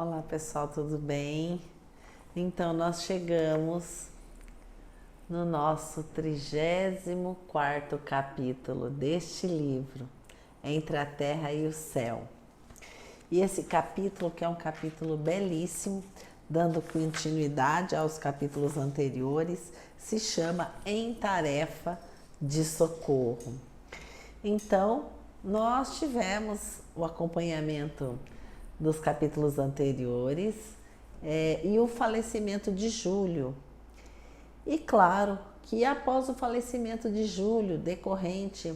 Olá pessoal, tudo bem? Então nós chegamos no nosso 34º capítulo deste livro, Entre a Terra e o Céu. E esse capítulo, que é um capítulo belíssimo, dando continuidade aos capítulos anteriores, se chama Em Tarefa de Socorro. Então, nós tivemos o acompanhamento dos capítulos anteriores e o falecimento de Júlio. E claro que após o falecimento de Júlio, decorrente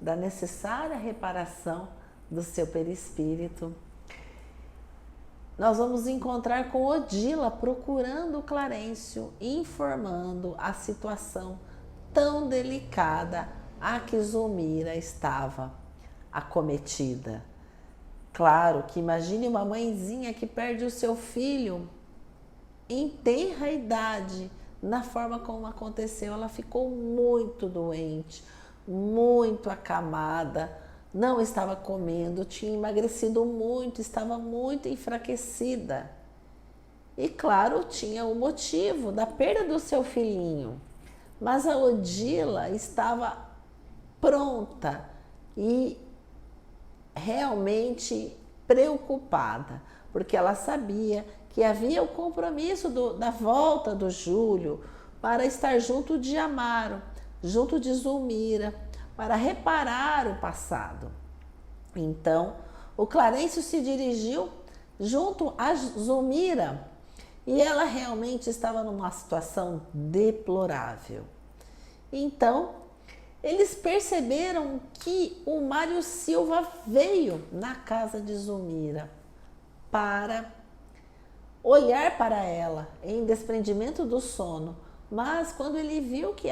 da necessária reparação do seu perispírito, nós vamos encontrar com Odila procurando o Clarencio, informando a situação tão delicada a que Zulmira estava acometida. Claro que imagine uma mãezinha que perde o seu filho em tenra idade, na forma como aconteceu. Ela ficou muito doente, muito acamada, não estava comendo, tinha emagrecido muito, estava muito enfraquecida. E claro, tinha o motivo da perda do seu filhinho. Mas a Odila estava pronta e realmente preocupada, porque ela sabia que havia o compromisso da volta do Júlio para estar junto de Amaro, junto de Zulmira, para reparar o passado. Então, o Clarencio se dirigiu junto a Zulmira e ela realmente estava numa situação deplorável. Então, eles perceberam que o Mário Silva veio na casa de Zulmira para olhar para ela em desprendimento do sono. Mas quando ele viu que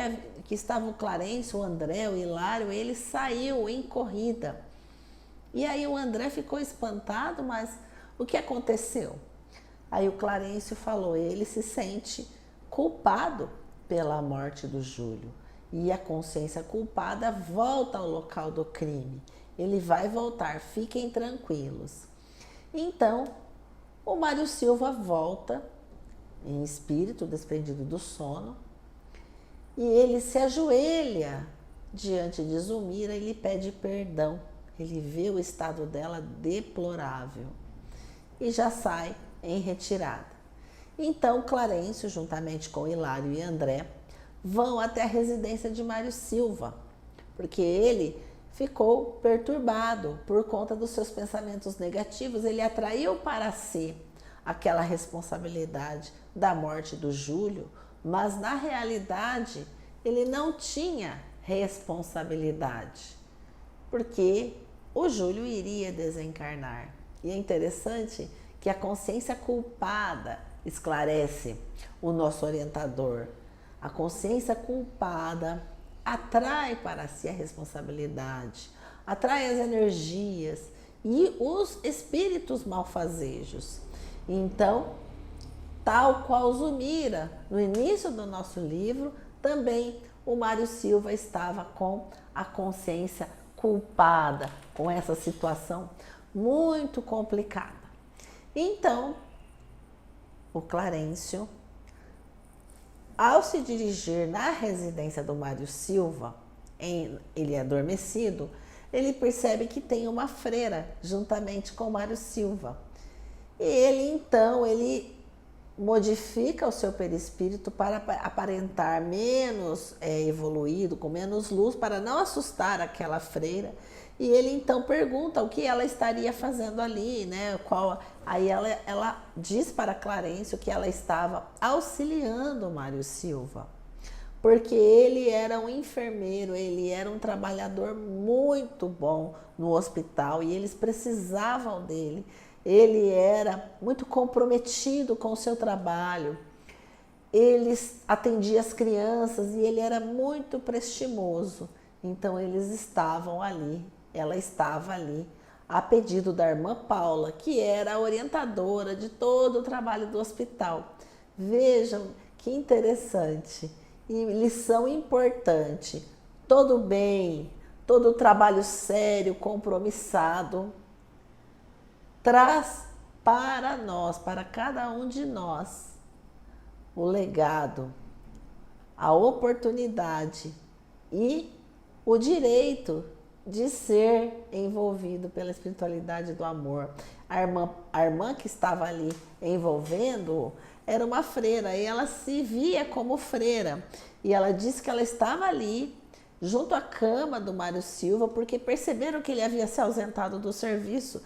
estava o Clarencio, o André, o Hilário, ele saiu em corrida. E aí o André ficou espantado, mas o que aconteceu? Aí o Clarencio falou, ele se sente culpado pela morte do Júlio. E a consciência culpada volta ao local do crime. Ele vai voltar, fiquem tranquilos. Então, o Mário Silva volta em espírito, desprendido do sono, e ele se ajoelha diante de Zulmira e lhe pede perdão. Ele vê o estado dela deplorável e já sai em retirada. Então, Clarencio, juntamente com Hilário e André, vão até a residência de Mário Silva, porque ele ficou perturbado por conta dos seus pensamentos negativos. Ele atraiu para si aquela responsabilidade da morte do Júlio, mas na realidade ele não tinha responsabilidade, porque o Júlio iria desencarnar. E é interessante que a consciência culpada esclarece o nosso orientador. A consciência culpada atrai para si a responsabilidade, atrai as energias e os espíritos malfazejos. Então, tal qual Zulmira, no início do nosso livro, também o Mário Silva estava com a consciência culpada, com essa situação muito complicada. Então, o Clarencio, ao se dirigir na residência do Mário Silva, ele adormecido, ele percebe que tem uma freira juntamente com o Mário Silva. E ele modifica o seu perispírito para aparentar menos evoluído, com menos luz, para não assustar aquela freira. E ele então pergunta o que ela estaria fazendo ali, né? Aí ela diz para Clarencio que ela estava auxiliando o Mário Silva, porque ele era um enfermeiro, ele era um trabalhador muito bom no hospital e eles precisavam dele. Ele era muito comprometido com o seu trabalho, ele atendia as crianças e ele era muito prestimoso. Então eles estavam ali, ela estava ali, a pedido da irmã Paula, que era a orientadora de todo o trabalho do hospital. Vejam que interessante e lição importante. Todo bem, todo trabalho sério, compromissado, traz para nós, para cada um de nós, o legado, a oportunidade e o direito de ser envolvido pela espiritualidade do amor. A irmã que estava ali envolvendo era uma freira e ela se via como freira. E ela disse que ela estava ali junto à cama do Mário Silva porque perceberam que ele havia se ausentado do serviço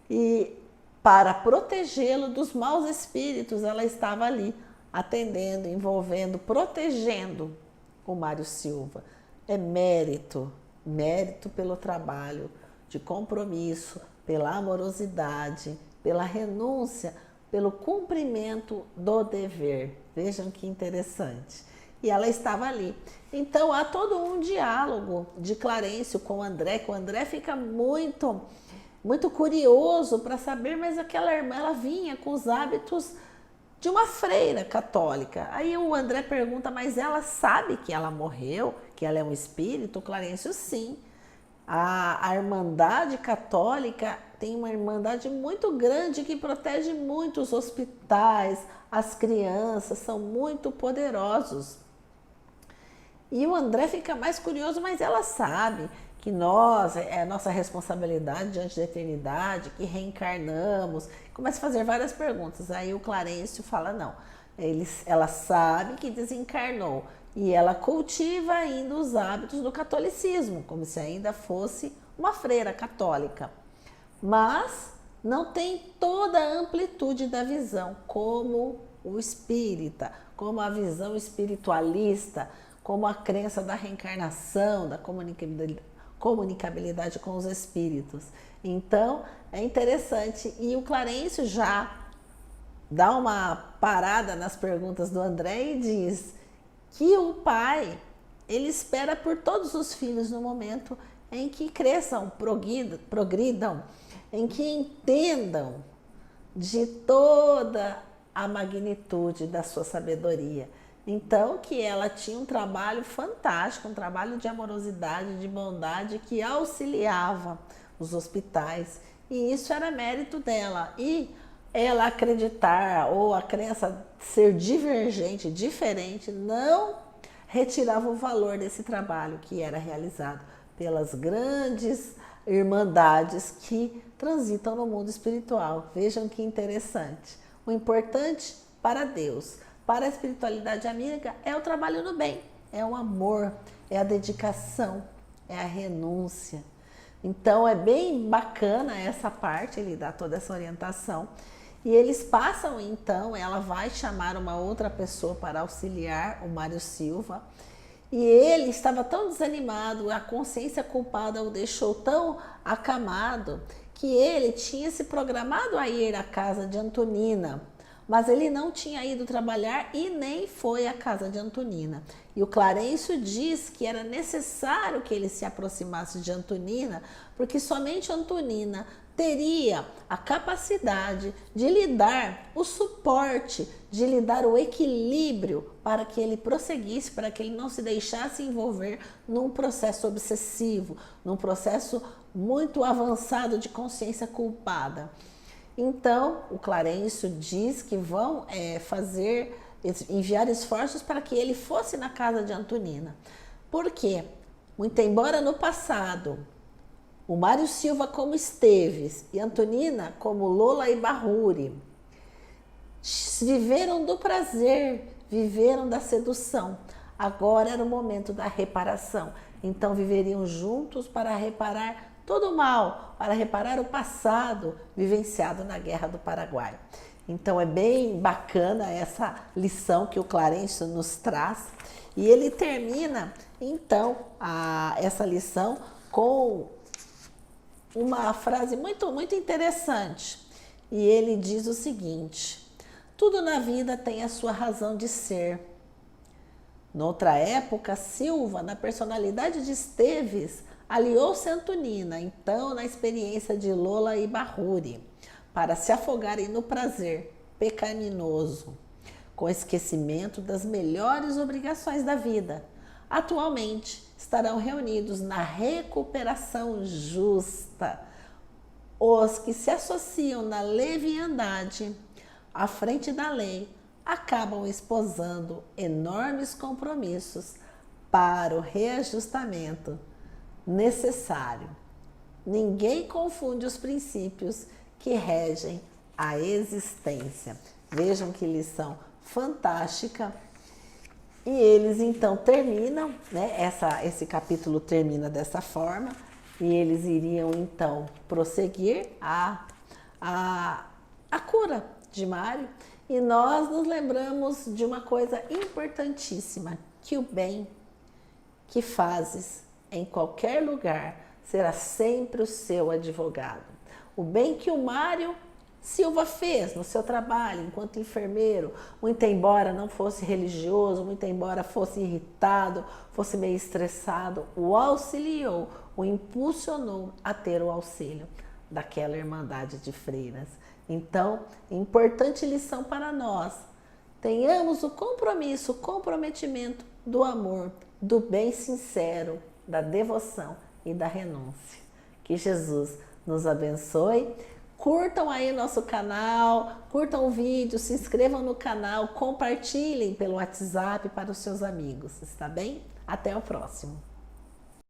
e para protegê-lo dos maus espíritos, ela estava ali atendendo, envolvendo, protegendo o Mário Silva. É mérito pelo trabalho de compromisso, pela amorosidade, pela renúncia, pelo cumprimento do dever. Vejam que interessante. E ela estava ali. Então há todo um diálogo de Clarencio com o André, que o André fica muito curioso para saber, mas aquela irmã, ela vinha com os hábitos de uma freira católica. Aí o André pergunta, mas ela sabe que ela morreu, que ela é um espírito? O Clarencio, sim. A Irmandade Católica tem uma irmandade muito grande que protege muito os hospitais, as crianças, são muito poderosos. E o André fica mais curioso, mas ela sabe que nós, é a nossa responsabilidade diante da eternidade, que reencarnamos. Começa a fazer várias perguntas. Aí o Clarencio fala, não, ela sabe que desencarnou e ela cultiva ainda os hábitos do catolicismo, como se ainda fosse uma freira católica. Mas não tem toda a amplitude da visão, como o espírita, como a visão espiritualista, como a crença da reencarnação, da comunicabilidade com os espíritos. Então, é interessante. E o Clarencio já dá uma parada nas perguntas do André e diz que o pai, ele espera por todos os filhos no momento em que cresçam, progridam, em que entendam de toda a magnitude da sua sabedoria. Então, que ela tinha um trabalho fantástico, um trabalho de amorosidade, de bondade, que auxiliava os hospitais. E isso era mérito dela. E ela acreditar, ou a crença ser divergente, diferente, não retirava o valor desse trabalho que era realizado pelas grandes irmandades que transitam no mundo espiritual. Vejam que interessante. O importante para Deus, para a espiritualidade amiga, é o trabalho no bem, é o amor, é a dedicação, é a renúncia. Então é bem bacana essa parte, ele dá toda essa orientação. E eles passam então, ela vai chamar uma outra pessoa para auxiliar o Mário Silva. E ele estava tão desanimado, a consciência culpada o deixou tão acamado, que ele tinha se programado a ir à casa de Antonina, mas ele não tinha ido trabalhar e nem foi à casa de Antonina. E o Clarencio diz que era necessário que ele se aproximasse de Antonina, porque somente Antonina teria a capacidade de lhe dar o suporte, de lhe dar o equilíbrio para que ele prosseguisse, para que ele não se deixasse envolver num processo obsessivo, num processo muito avançado de consciência culpada. Então, o Clarencio diz que vão enviar esforços para que ele fosse na casa de Antonina. Por quê? Muito embora no passado o Mário Silva como Esteves e Antonina como Lola e Barruri viveram do prazer, viveram da sedução. Agora era o momento da reparação. Então viveriam juntos para reparar todo o mal, para reparar o passado vivenciado na Guerra do Paraguai. Então é bem bacana essa lição que o Clarencio nos traz. E ele termina então essa lição com uma frase muito interessante. E ele diz o seguinte: tudo na vida tem a sua razão de ser. Noutra época, Silva, na personalidade de Esteves, aliou-se a Antonina, então na experiência de Lola e Barruri, para se afogarem no prazer pecaminoso, com esquecimento das melhores obrigações da vida. Atualmente estarão reunidos na recuperação justa, Os que se associam na leviandade à frente da lei acabam esposando enormes compromissos para o reajustamento necessário. Ninguém confunde os princípios que regem a existência. Vejam que lição fantástica. E eles então terminam, né? Esse capítulo termina dessa forma, e eles iriam então prosseguir a cura de Mário. E nós nos lembramos de uma coisa importantíssima, que o bem que fazes em qualquer lugar será sempre o seu advogado. O bem que o Mário Silva fez no seu trabalho enquanto enfermeiro, muito embora não fosse religioso, muito embora fosse irritado, fosse meio estressado, o auxiliou, o impulsionou a ter o auxílio daquela irmandade de freiras. Então, importante lição para nós: tenhamos o compromisso, o comprometimento do amor, do bem sincero, da devoção e da renúncia. Que Jesus nos abençoe. Curtam aí nosso canal, curtam o vídeo, se inscrevam no canal, compartilhem pelo WhatsApp para os seus amigos, está bem? Até o próximo.